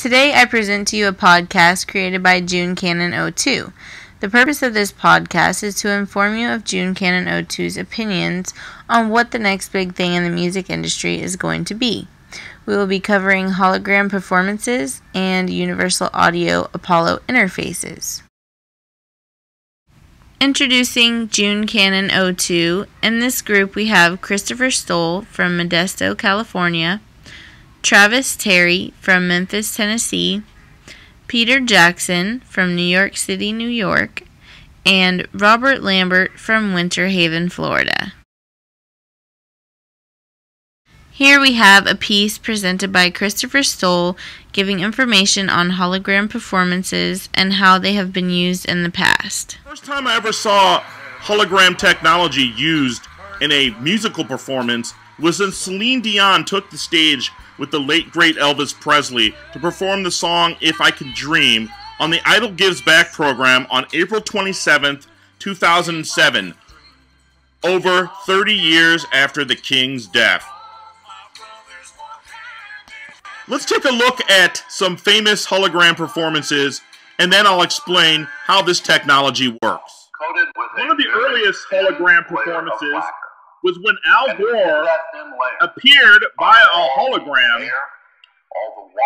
Today I present to you a podcast created by JuneCanon02. The purpose of this podcast is to inform you of JuneCanon02's opinions on what the next big thing in the music industry is going to be. We will be covering hologram performances and universal audio Apollo interfaces. Introducing JuneCanon02. In this group we have Christopher Stoll from Modesto, California, Travis Terry from Memphis, Tennessee, Peter Jackson from New York City, New York, and Robert Lambert from Winter Haven, Florida. Here we have a piece presented by Christopher Stoll giving information on hologram performances and how they have been used in the past. First time I ever saw hologram technology used in a musical performance was when Celine Dion took the stage with the late great Elvis Presley to perform the song If I Could Dream on the Idol Gives Back program on April 27th, 2007, over 30 years after the King's death. Let's take a look at some famous hologram performances, and then I'll explain how this technology works. One of the earliest hologram performances was when Al Gore appeared via a hologram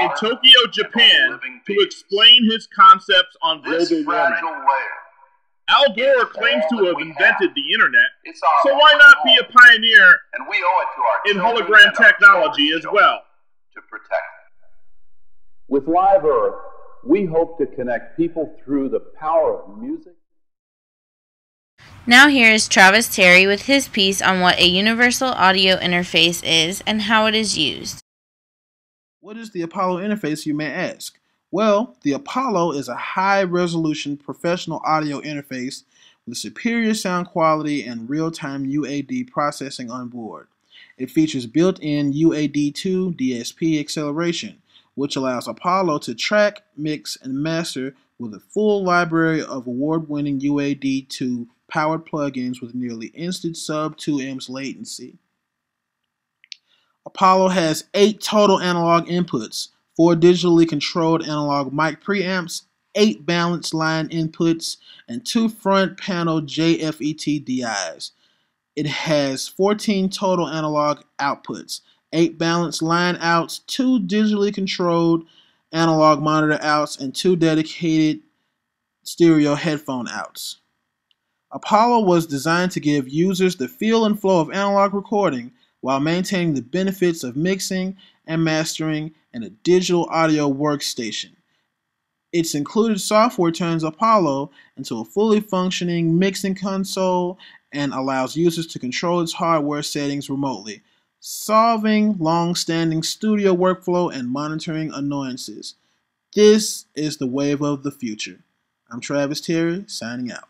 in Tokyo, Japan, to explain his concepts on global warming. Al Gore claims to have invented the internet, so why not be a pioneer in hologram technology as well? With Live Earth, we hope to connect people through the power of music. Now here is Travis Terry with his piece on what a universal audio interface is and how it is used. What is the Apollo interface, you may ask? Well, the Apollo is a high-resolution professional audio interface with superior sound quality and real-time UAD processing on board. It features built-in UAD2 DSP acceleration, which allows Apollo to track, mix, and master with a full library of award-winning UAD2 powered plugins with nearly instant sub-2 amps latency. Apollo has 8 total analog inputs, 4 digitally controlled analog mic preamps, 8 balanced line inputs, and 2 front panel JFET DIs. It has 14 total analog outputs, 8 balanced line outs, 2 digitally controlled analog monitor outs, and 2 dedicated stereo headphone outs. Apollo was designed to give users the feel and flow of analog recording while maintaining the benefits of mixing and mastering in a digital audio workstation. Its included software turns Apollo into a fully functioning mixing console and allows users to control its hardware settings remotely, solving long-standing studio workflow and monitoring annoyances. This is the wave of the future. I'm Travis Terry, signing out.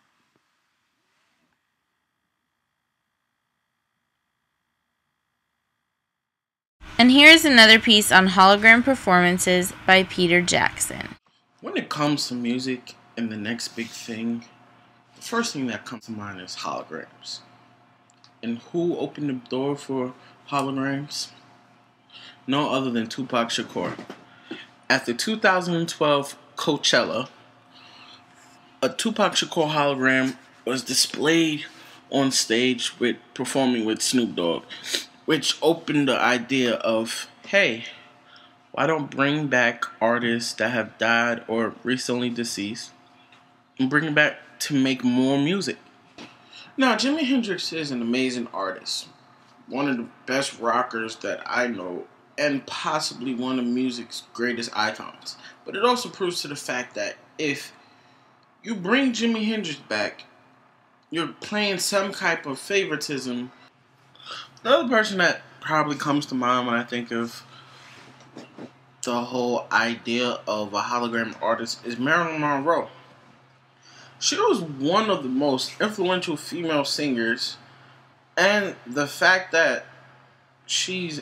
And here is another piece on hologram performances by Peter Jackson. When it comes to music and the next big thing, the first thing that comes to mind is holograms. And who opened the door for holograms? No other than Tupac Shakur. At the 2012 Coachella, a Tupac Shakur hologram was displayed on stage performing with Snoop Dogg, which opened the idea of, hey, why don't bring back artists that have died or recently deceased and bring them back to make more music? Now, Jimi Hendrix is an amazing artist, one of the best rockers that I know, and possibly one of music's greatest icons. But it also proves to the fact that if you bring Jimi Hendrix back, you're playing some type of favoritism. The other person that probably comes to mind when I think of the whole idea of a hologram artist is Marilyn Monroe. She was one of the most influential female singers, and the fact that she's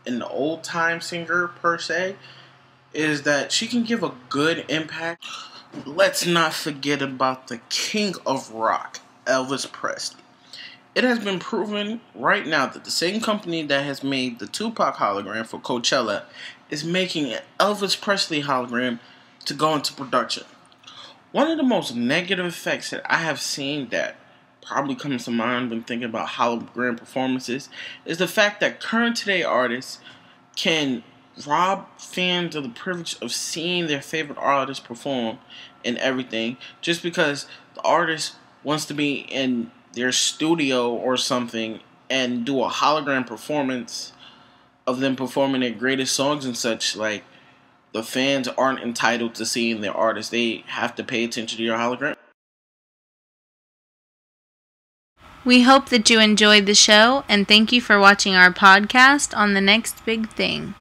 an old-time singer per se is that she can give a good impact. Let's not forget about the king of rock, Elvis Presley. It has been proven right now that the same company that has made the Tupac hologram for Coachella is making an Elvis Presley hologram to go into production. One of the most negative effects that I have seen that probably comes to mind when thinking about hologram performances is the fact that current today artists can rob fans of the privilege of seeing their favorite artist perform and everything just because the artist wants to be in their studio or something and do a hologram performance of them performing their greatest songs and such. Like, the fans aren't entitled to seeing their artist. They have to pay attention to your hologram. We hope that you enjoyed the show, and thank you for watching our podcast on The Next Big Thing.